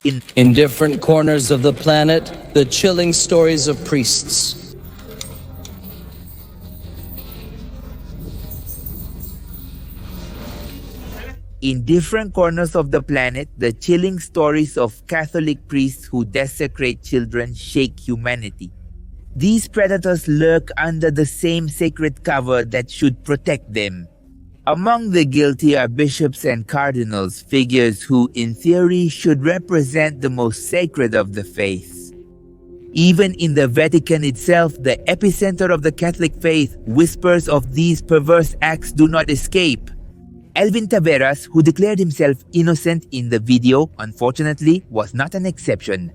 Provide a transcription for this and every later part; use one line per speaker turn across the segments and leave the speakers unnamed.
In different corners of the planet, the chilling stories of priests.
In different corners of the planet, the chilling stories of Catholic priests who desecrate children shake humanity. These predators lurk under the same sacred cover that should protect them. Among the guilty are bishops and cardinals, figures who, in theory, should represent the most sacred of the faiths. Even in the Vatican itself, the epicenter of the Catholic faith, whispers of these perverse acts do not escape. Elvin Taveras, who declared himself innocent in the video, unfortunately, was not an exception.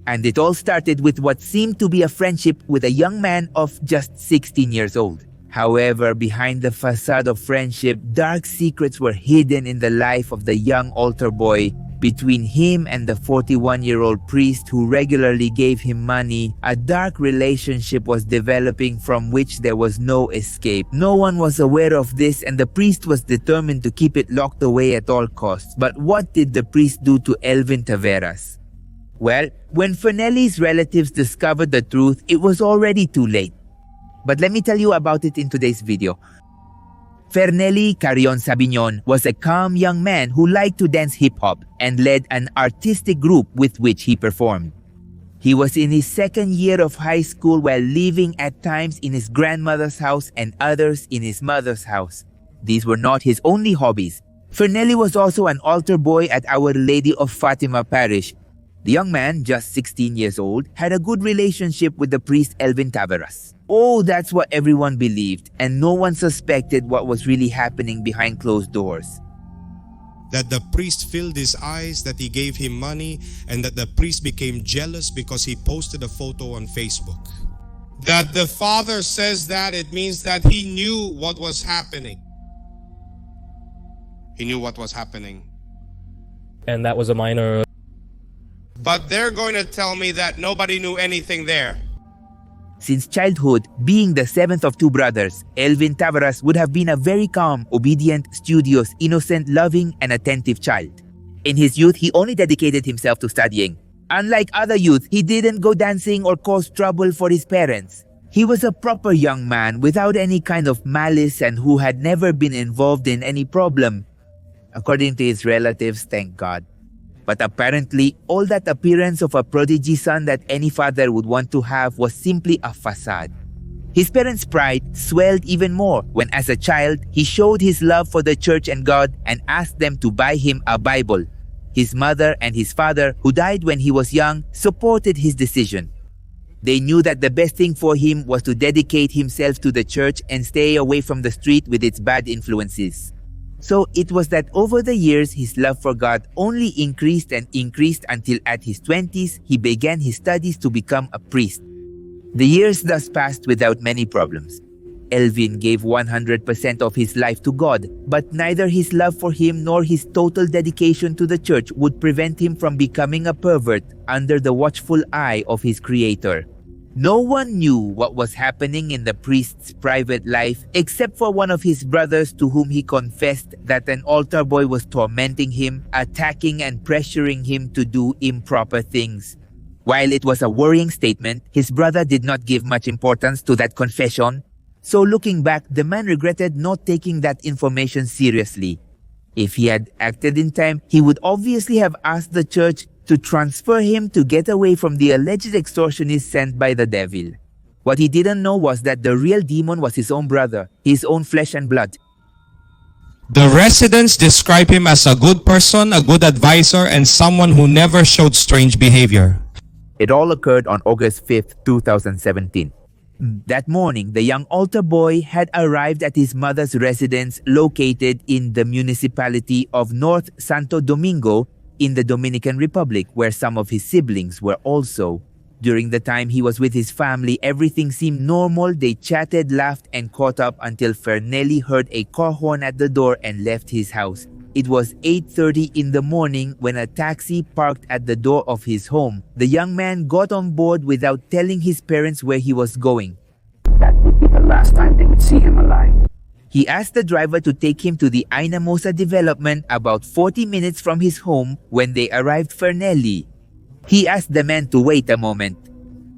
And it all started with what seemed to be a friendship with a young man of just 16 years old. However, behind the facade of friendship, dark secrets were hidden in the life of the young altar boy. Between him and the 41-year-old priest who regularly gave him money, a dark relationship was developing from which there was no escape. No one was aware of this, and the priest was determined to keep it locked away at all costs. But what did the priest do to Elvin Taveras? Well, when Fernelli's relatives discovered the truth, it was already too late. But let me tell you about it in today's video. Fernelli Carrion Sabignon was a calm young man who liked to dance hip-hop and led an artistic group with which he performed. He was in his second year of high school while living at times in his grandmother's house and others in his mother's house. These were not his only hobbies. Fernelli was also an altar boy at Our Lady of Fatima Parish. The young man, just 16 years old, had a good relationship with the priest Elvin Taveras. Oh, that's what everyone believed, and no one suspected what was really happening behind closed doors.
That the priest filled his eyes, that he gave him money, and that the priest became jealous because he posted a photo on Facebook. That the father says that it means that he knew what was happening. He knew what was happening.
And that was a minor.
But they're going to tell me that nobody knew anything there.
Since childhood, being the seventh of two brothers, Elvin Taveras would have been a very calm, obedient, studious, innocent, loving, and attentive child. In his youth, he only dedicated himself to studying. Unlike other youth, he didn't go dancing or cause trouble for his parents. He was a proper young man without any kind of malice and who had never been involved in any problem. According to his relatives, thank God. But apparently, all that appearance of a prodigy son that any father would want to have was simply a facade. His parents' pride swelled even more when, as a child, he showed his love for the church and God and asked them to buy him a Bible. His mother and his father, who died when he was young, supported his decision. They knew that the best thing for him was to dedicate himself to the church and stay away from the street with its bad influences. So it was that over the years, his love for God only increased and increased until at his 20s, he began his studies to become a priest. The years thus passed without many problems. Elvin gave 100% of his life to God, but neither his love for him nor his total dedication to the church would prevent him from becoming a pervert under the watchful eye of his creator. No one knew what was happening in the priest's private life except for one of his brothers to whom he confessed that an altar boy was tormenting him, attacking and pressuring him to do improper things. While it was a worrying statement, his brother did not give much importance to that confession. So looking back, the man regretted not taking that information seriously. If he had acted in time, he would obviously have asked the church to transfer him to get away from the alleged extortionist sent by the devil. What he didn't know was that the real demon was his own brother, his own flesh and blood.
The residents describe him as a good person, a good advisor, and someone who never showed strange behavior.
It all occurred on August 5th, 2017. That morning, the young altar boy had arrived at his mother's residence located in the municipality of North Santo Domingo in the Dominican Republic, where some of his siblings were also. During the time he was with his family, everything seemed normal. They chatted, laughed, and caught up until Fernelli heard a car horn at the door and left his house. It was 8:30 in the morning when a taxi parked at the door of his home. The young man got on board without telling his parents where he was going. That would be the last time they would see him alive. He asked the driver to take him to the Inamosa development about 40 minutes from his home. When they arrived Fernelli, he asked the man to wait a moment.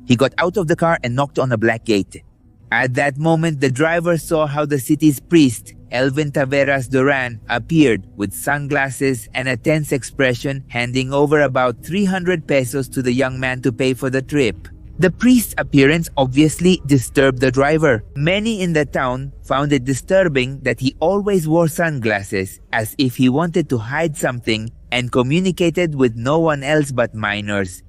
He got out of the car and knocked on a black gate. At that moment, the driver saw how the city's priest, Elvin Taveras Durán, appeared with sunglasses and a tense expression, handing over about 300 pesos to the young man to pay for the trip. The priest's appearance obviously disturbed the driver. Many in the town found it disturbing that he always wore sunglasses, as if he wanted to hide something, and communicated with no one else but minors.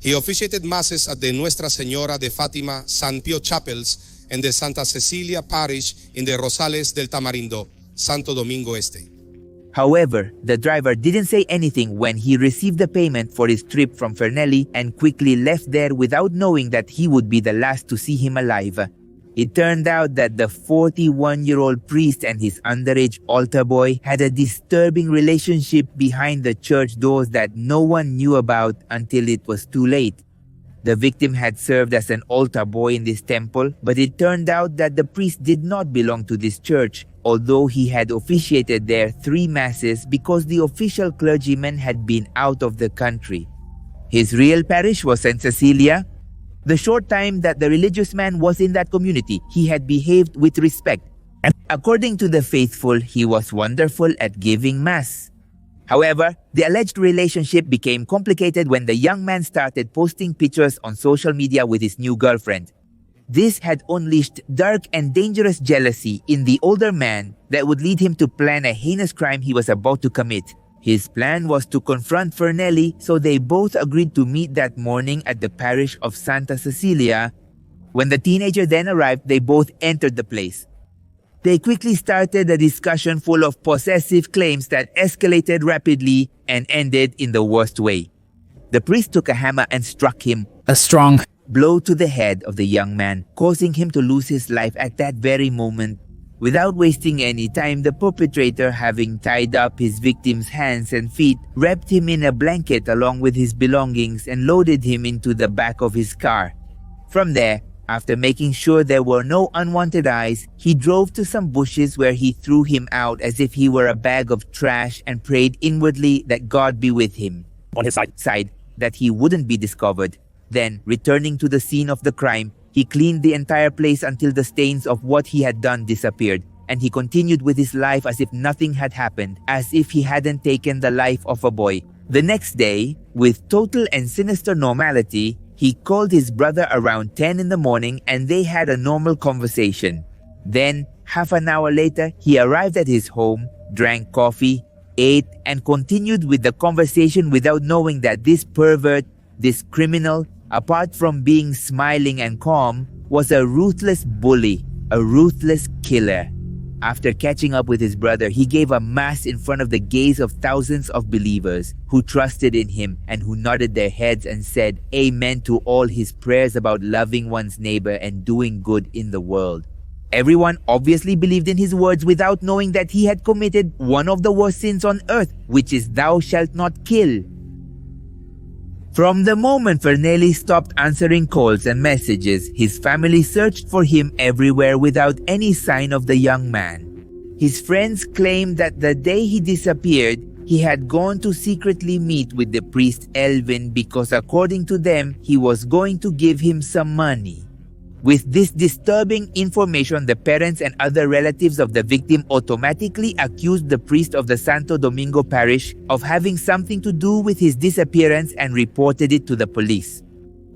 He officiated masses at the Nuestra Señora de Fátima San Pio chapels and the Santa Cecilia parish in the Rosales del Tamarindo, Santo Domingo Este.
However, the driver didn't say anything when he received the payment for his trip from Fernelli and quickly left there without knowing that he would be the last to see him alive. It turned out that the 41-year-old priest and his underage altar boy had a disturbing relationship behind the church doors that no one knew about until it was too late. The victim had served as an altar boy in this temple, but it turned out that the priest did not belong to this church, although he had officiated there 3 masses because the official clergyman had been out of the country. His real parish was St. Cecilia. The short time that the religious man was in that community, he had behaved with respect, and according to the faithful, he was wonderful at giving mass. However, the alleged relationship became complicated when the young man started posting pictures on social media with his new girlfriend. This had unleashed dark and dangerous jealousy in the older man that would lead him to plan a heinous crime he was about to commit. His plan was to confront Fernelli, so they both agreed to meet that morning at the parish of Santa Cecilia. When the teenager then arrived, they both entered the place. They quickly started a discussion full of possessive claims that escalated rapidly and ended in the worst way. The priest took a hammer and struck him
A strong
blow to the head of the young man, causing him to lose his life at that very moment. Without wasting any time, the perpetrator, having tied up his victim's hands and feet, wrapped him in a blanket along with his belongings and loaded him into the back of his car. From there, after making sure there were no unwanted eyes, he drove to some bushes where he threw him out as if he were a bag of trash and prayed inwardly that God be with him.
On his side.
That he wouldn't be discovered. Then, returning to the scene of the crime, he cleaned the entire place until the stains of what he had done disappeared, and he continued with his life as if nothing had happened, as if he hadn't taken the life of a boy. The next day, with total and sinister normality, he called his brother around 10 in the morning and they had a normal conversation. Then, half an hour later, he arrived at his home, drank coffee, ate, and continued with the conversation without knowing that this pervert, this criminal, apart from being smiling and calm, was a ruthless bully, a ruthless killer. After catching up with his brother, he gave a mass in front of the gaze of thousands of believers who trusted in him and who nodded their heads and said amen to all his prayers about loving one's neighbor and doing good in the world. Everyone obviously believed in his words without knowing that he had committed one of the worst sins on earth, which is thou shalt not kill. From the moment Fernelli stopped answering calls and messages, his family searched for him everywhere without any sign of the young man. His friends claimed that the day he disappeared, he had gone to secretly meet with the priest Elvin because according to them, he was going to give him some money. With this disturbing information, the parents and other relatives of the victim automatically accused the priest of the Santo Domingo parish of having something to do with his disappearance and reported it to the police.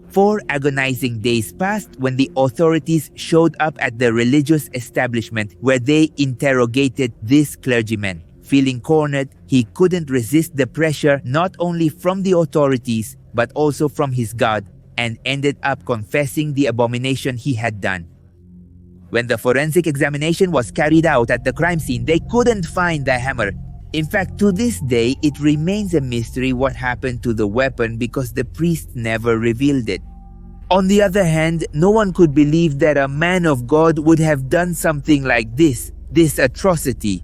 4 agonizing days passed when the authorities showed up at the religious establishment where they interrogated this clergyman. Feeling cornered, he couldn't resist the pressure not only from the authorities but also from his God, and ended up confessing the abomination he had done. When the forensic examination was carried out at the crime scene, they couldn't find the hammer. In fact, to this day, it remains a mystery what happened to the weapon because the priest never revealed it. On the other hand, no one could believe that a man of God would have done something like this atrocity.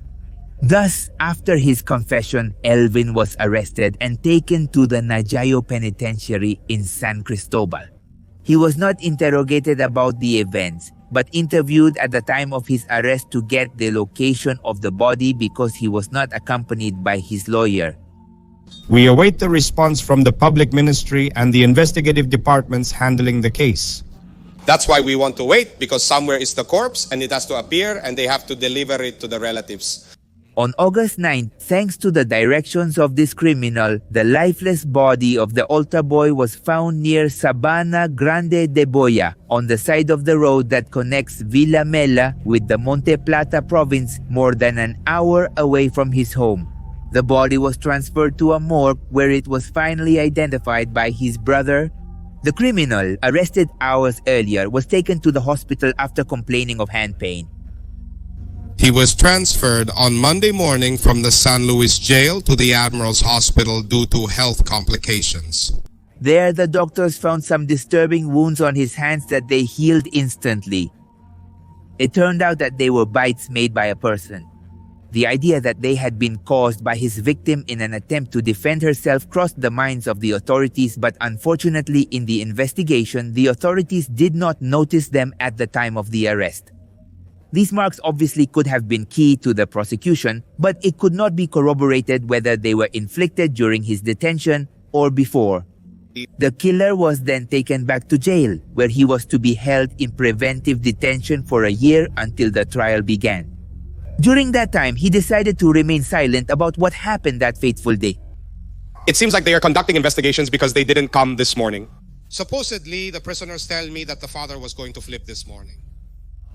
Thus, after his confession, Elvin was arrested and taken to the Najayo Penitentiary in San Cristobal. He was not interrogated about the events. but interviewed at the time of his arrest to get the location of the body because he was not accompanied by his lawyer.
We await the response from the public ministry and the investigative departments handling the case.
That's why we want to wait, because somewhere is the corpse and it has to appear and they have to deliver it to the relatives.
On August 9, thanks to the directions of this criminal, the lifeless body of the altar boy was found near Sabana Grande de Boya, on the side of the road that connects Villa Mela with the Monte Plata province, more than an hour away from his home. The body was transferred to a morgue where it was finally identified by his brother. The criminal, arrested hours earlier, was taken to the hospital after complaining of hand pain.
He was transferred on Monday morning from the San Luis jail to the Admiral's Hospital due to health complications.
There, the doctors found some disturbing wounds on his hands that they healed instantly. It turned out that they were bites made by a person. The idea that they had been caused by his victim in an attempt to defend herself crossed the minds of the authorities, but unfortunately in the investigation, the authorities did not notice them at the time of the arrest. These marks obviously could have been key to the prosecution, but it could not be corroborated whether they were inflicted during his detention or before. The killer was then taken back to jail, where he was to be held in preventive detention for a year until the trial began. During that time, he decided to remain silent about what happened that fateful day.
It seems like they are conducting investigations because they didn't come this morning.
Supposedly, the prisoners tell me that the father was going to flip this morning.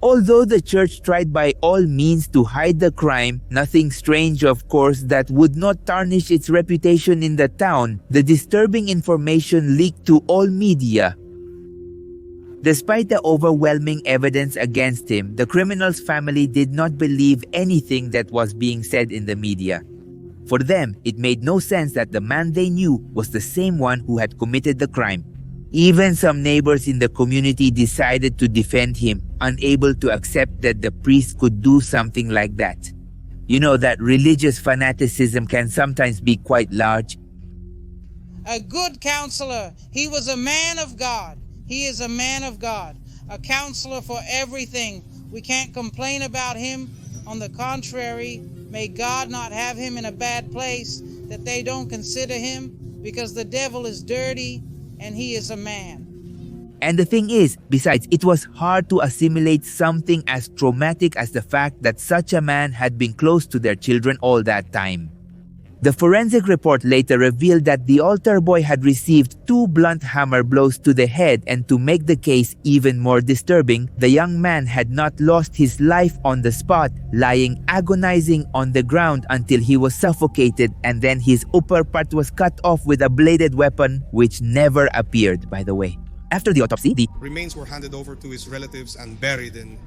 Although the church tried by all means to hide the crime, nothing strange of course that would not tarnish its reputation in the town, the disturbing information leaked to all media. Despite the overwhelming evidence against him, the criminal's family did not believe anything that was being said in the media. For them, it made no sense that the man they knew was the same one who had committed the crime. Even some neighbors in the community decided to defend him, unable to accept that the priest could do something like that. You know that religious fanaticism can sometimes be quite large.
A good counselor. He was a man of God. He is a man of God, a counselor for everything. We can't complain about him. On the contrary, may God not have him in a bad place, that they don't consider him, because the devil is dirty and he is a man.
And the thing is, besides, it was hard to assimilate something as traumatic as the fact that such a man had been close to their children all that time. The forensic report later revealed that the altar boy had received 2 blunt hammer blows to the head, and to make the case even more disturbing, the young man had not lost his life on the spot, lying agonizing on the ground until he was suffocated, and then his upper part was cut off with a bladed weapon, which never appeared, by the way. After the autopsy, the
Remains were handed over to his relatives and buried in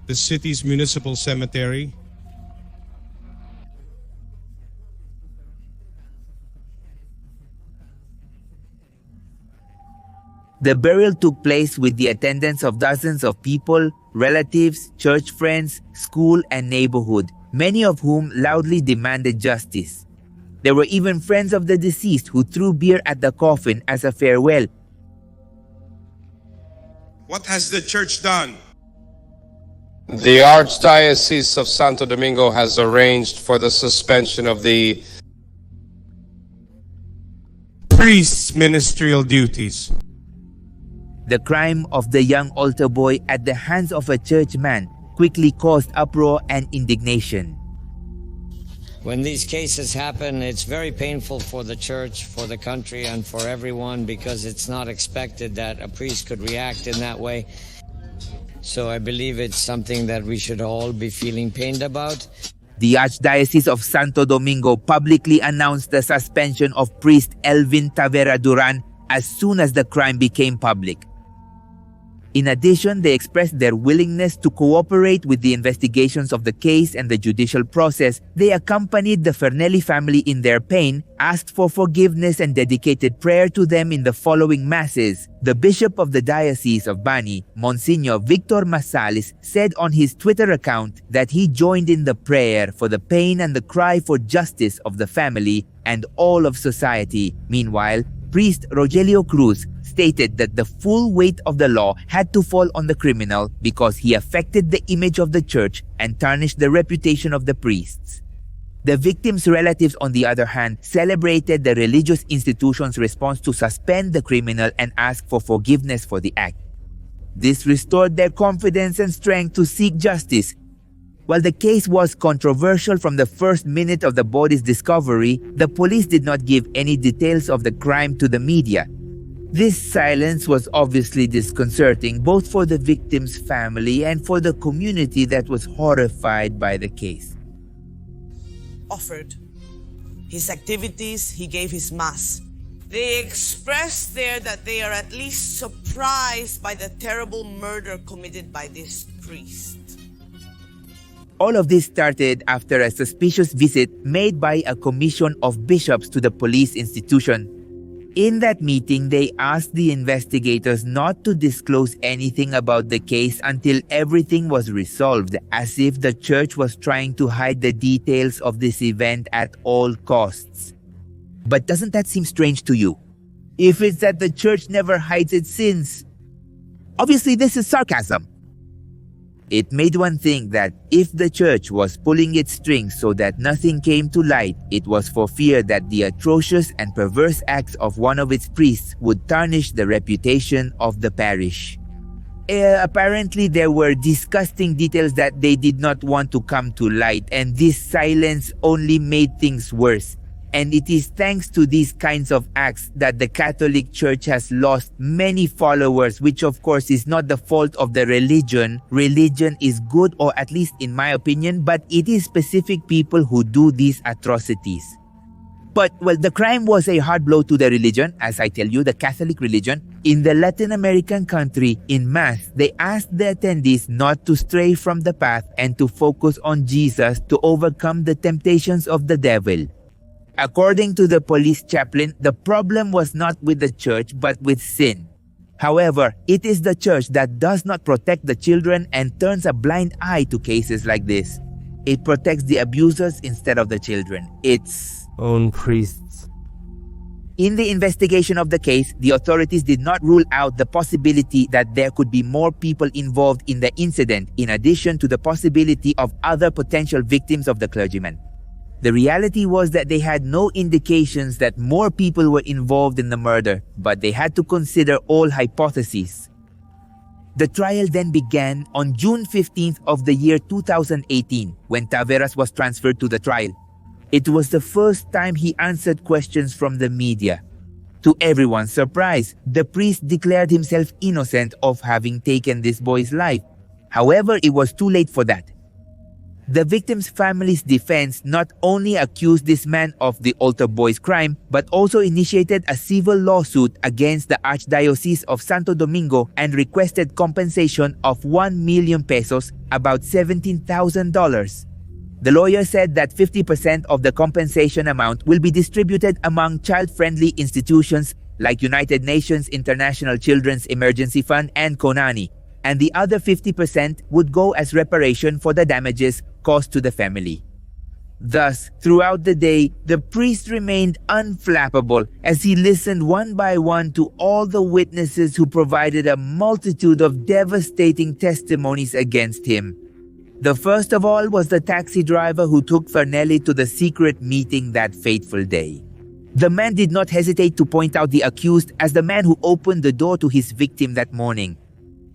the city's municipal cemetery.
The burial took place with the attendance of dozens of people, relatives, church friends, school, and neighborhood, many of whom loudly demanded justice. There were even friends of the deceased who threw beer at the coffin as a farewell.
What has the church done?
The Archdiocese of Santo Domingo has arranged for the suspension of the
Priest's ministerial duties.
The crime of the young altar boy at the hands of a churchman quickly caused uproar and indignation.
When these cases happen, it's very painful for the church, for the country, and for everyone, because it's not expected that a priest could react in that way. So I believe it's something that we should all be feeling pained about.
The Archdiocese of Santo Domingo publicly announced the suspension of priest Elvin Tavera Durán as soon as the crime became public. In addition, they expressed their willingness to cooperate with the investigations of the case and the judicial process. They accompanied the Fernelli family in their pain, asked for forgiveness, and dedicated prayer to them in the following masses. The Bishop of the Diocese of Bani, Monsignor Victor Masalis, said on his Twitter account that he joined in the prayer for the pain and the cry for justice of the family and all of society. Meanwhile, Priest Rogelio Cruz stated that the full weight of the law had to fall on the criminal because he affected the image of the church and tarnished the reputation of the priests. The victims' relatives, on the other hand, celebrated the religious institution's response to suspend the criminal and ask for forgiveness for the act. This restored their confidence and strength to seek justice. While the case was controversial from the first minute of the body's discovery, the police did not give any details of the crime to the media. This silence was obviously disconcerting both for the victim's family and for the community that was horrified by the case.
Offered his activities, he gave his mass. They expressed there that they are at least surprised by the terrible murder committed by this priest.
All of this started after a suspicious visit made by a commission of bishops to the police institution. In that meeting, they asked the investigators not to disclose anything about the case until everything was resolved, as if the church was trying to hide the details of this event at all costs. But doesn't that seem strange to you? If it's that the church never hides its sins. Obviously, this is sarcasm. It made one think that if the church was pulling its strings so that nothing came to light, it was for fear that the atrocious and perverse acts of one of its priests would tarnish the reputation of the parish. Apparently, there were disgusting details that they did not want to come to light, and this silence only made things worse. And it is thanks to these kinds of acts that the Catholic Church has lost many followers, which of course is not the fault of the religion. Religion is good, or at least in my opinion, but it is specific people who do these atrocities. But, well, the crime was a hard blow to the religion, as I tell you, the Catholic religion. In the Latin American country, in Mass, they asked the attendees not to stray from the path and to focus on Jesus to overcome the temptations of the devil. According to the police chaplain, the problem was not with the church but with sin. However, it is the church that does not protect the children and turns a blind eye to cases like this. It protects the abusers instead of the children. Its
own priests.
In the investigation of the case, the authorities did not rule out the possibility that there could be more people involved in the incident, in addition to the possibility of other potential victims of the clergyman. The reality was that they had no indications that more people were involved in the murder, but they had to consider all hypotheses. The trial then began on June 15th of the year 2018, when Taveras was transferred to the trial. It was the first time he answered questions from the media. To everyone's surprise, the priest declared himself innocent of having taken this boy's life. However, it was too late for that. The victim's family's defense not only accused this man of the altar boy's crime, but also initiated a civil lawsuit against the Archdiocese of Santo Domingo and requested compensation of 1 million pesos, about $17,000. The lawyer said that 50% of the compensation amount will be distributed among child-friendly institutions like United Nations International Children's Emergency Fund and Konani, and the other 50% would go as reparation for the damages caused to the family. Thus, throughout the day, the priest remained unflappable as he listened one by one to all the witnesses who provided a multitude of devastating testimonies against him. The first of all was the taxi driver who took Fernelli to the secret meeting that fateful day. The man did not hesitate to point out the accused as the man who opened the door to his victim that morning.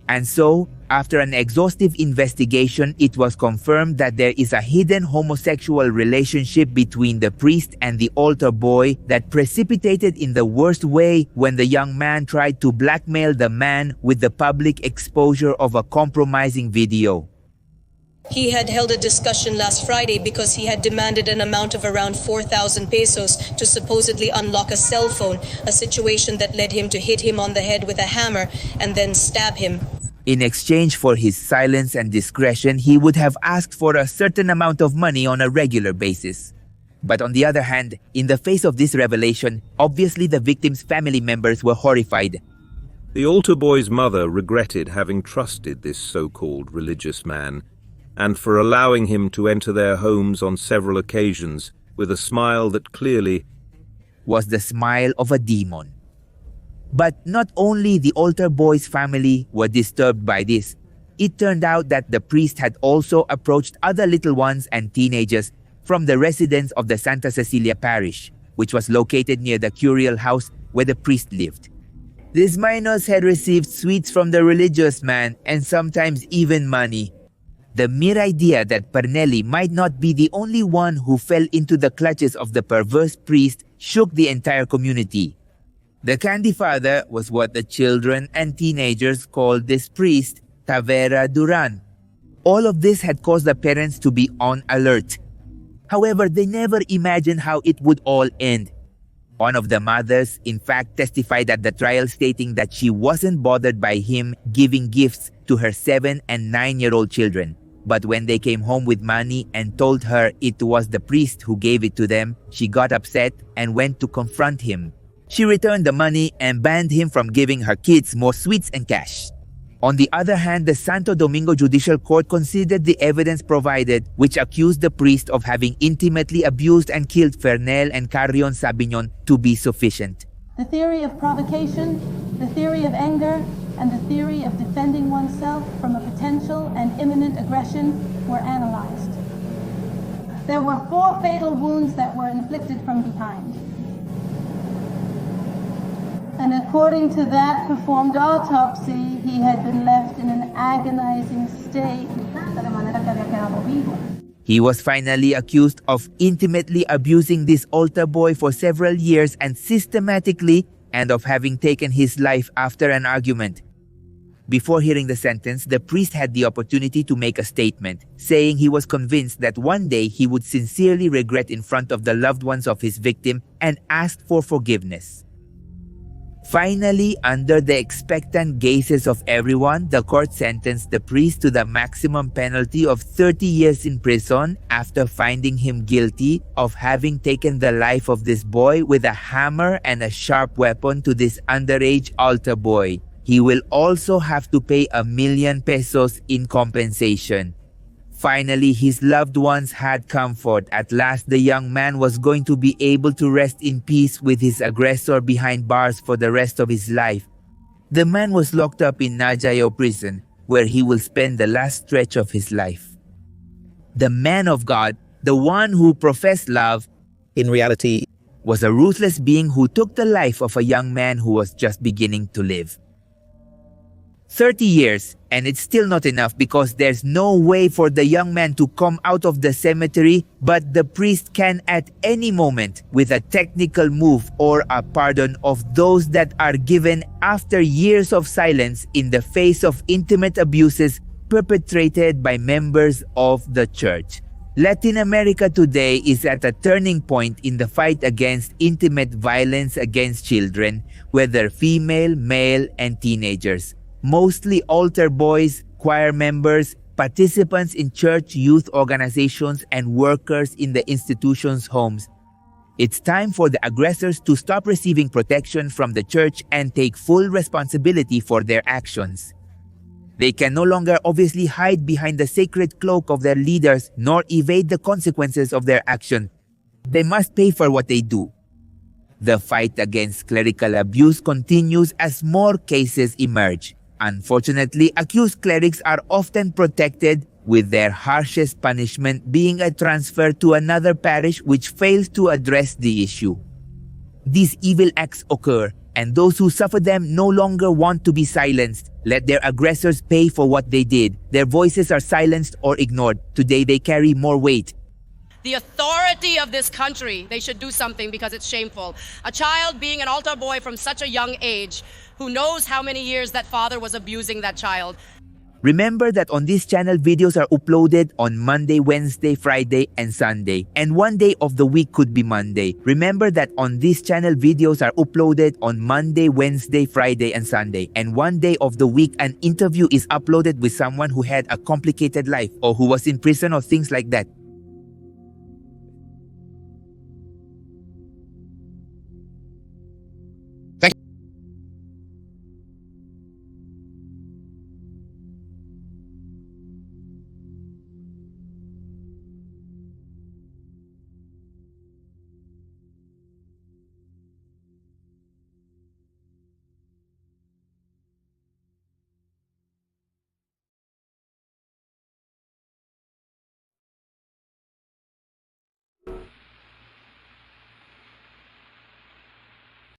And so, after an exhaustive investigation, it was confirmed that there is a hidden homosexual relationship between the priest and the altar boy that precipitated in the worst way when the young man tried to blackmail the man with the public exposure of a compromising video.
He had held a discussion last Friday because he had demanded an amount of around 4,000 pesos to supposedly unlock a cell phone, a situation that led him to hit him on the head with a hammer and then stab him.
In exchange for his silence and discretion, he would have asked for a certain amount of money on a regular basis. But on the other hand, in the face of this revelation, obviously the victim's family members were horrified.
The altar boy's mother regretted having trusted this so-called religious man, and for allowing him to enter their homes on several occasions with a smile that clearly
was the smile of a demon. But not only the altar boy's family were disturbed by this, it turned out that the priest had also approached other little ones and teenagers from the residents of the Santa Cecilia parish, which was located near the curial house where the priest lived. These minors had received sweets from the religious man and sometimes even money. The mere idea that Pernelli might not be the only one who fell into the clutches of the perverse priest shook the entire community. The Candy Father was what the children and teenagers called this priest, Tavera Durán. All of this had caused the parents to be on alert. However, they never imagined how it would all end. One of the mothers, in fact, testified at the trial stating that she wasn't bothered by him giving gifts to her 7- and 9-year-old children. But when they came home with money and told her it was the priest who gave it to them, she got upset and went to confront him. She returned the money and banned him from giving her kids more sweets and cash. On the other hand, the Santo Domingo Judicial Court considered the evidence provided, which accused the priest of having intimately abused and killed Fernel and Carrion Sabignon, to be sufficient.
The theory of provocation, the theory of anger, and the theory of defending oneself from a potential and imminent aggression were analyzed. There were 4 fatal wounds that were inflicted from behind. And according to that performed autopsy, he had been left in an agonizing state.
He was finally accused of intimately abusing this altar boy for several years and systematically, and of having taken his life after an argument. Before hearing the sentence, the priest had the opportunity to make a statement, saying he was convinced that one day he would sincerely regret in front of the loved ones of his victim and asked for forgiveness. Finally, under the expectant gazes of everyone, the court sentenced the priest to the maximum penalty of 30 years in prison after finding him guilty of having taken the life of this boy with a hammer and a sharp weapon to this underage altar boy. He will also have to pay 1 million pesos in compensation. Finally, his loved ones had comfort. At last, the young man was going to be able to rest in peace with his aggressor behind bars for the rest of his life. The man was locked up in Najayo prison, where he will spend the last stretch of his life. The man of God, the one who professed love,
in reality,
was a ruthless being who took the life of a young man who was just beginning to live. 30 years, and it's still not enough because there's no way for the young man to come out of the cemetery, but the priest can at any moment, with a technical move or a pardon of those that are given after years of silence in the face of intimate abuses perpetrated by members of the church. Latin America today is at a turning point in the fight against intimate violence against children, whether female, male, and teenagers. Mostly altar boys, choir members, participants in church youth organizations, and workers in the institution's homes. It's time for the aggressors to stop receiving protection from the church and take full responsibility for their actions. They can no longer obviously hide behind the sacred cloak of their leaders nor evade the consequences of their action. They must pay for what they do. The fight against clerical abuse continues as more cases emerge. Unfortunately, accused clerics are often protected, with their harshest punishment being a transfer to another parish which fails to address the issue. These evil acts occur, and those who suffer them no longer want to be silenced. Let their aggressors pay for what they did. Their voices are silenced or ignored. Today they carry more weight.
The authority of this country, they should do something because it's shameful. A child being an altar boy from such a young age, who knows how many years that father was abusing that child.
Remember that on this channel, videos are uploaded on Monday, Wednesday, Friday, and Sunday. And one day of the week could be Monday. Remember that on this channel, videos are uploaded on Monday, Wednesday, Friday, and Sunday. And one day of the week, an interview is uploaded with someone who had a complicated life or who was in prison or things like that.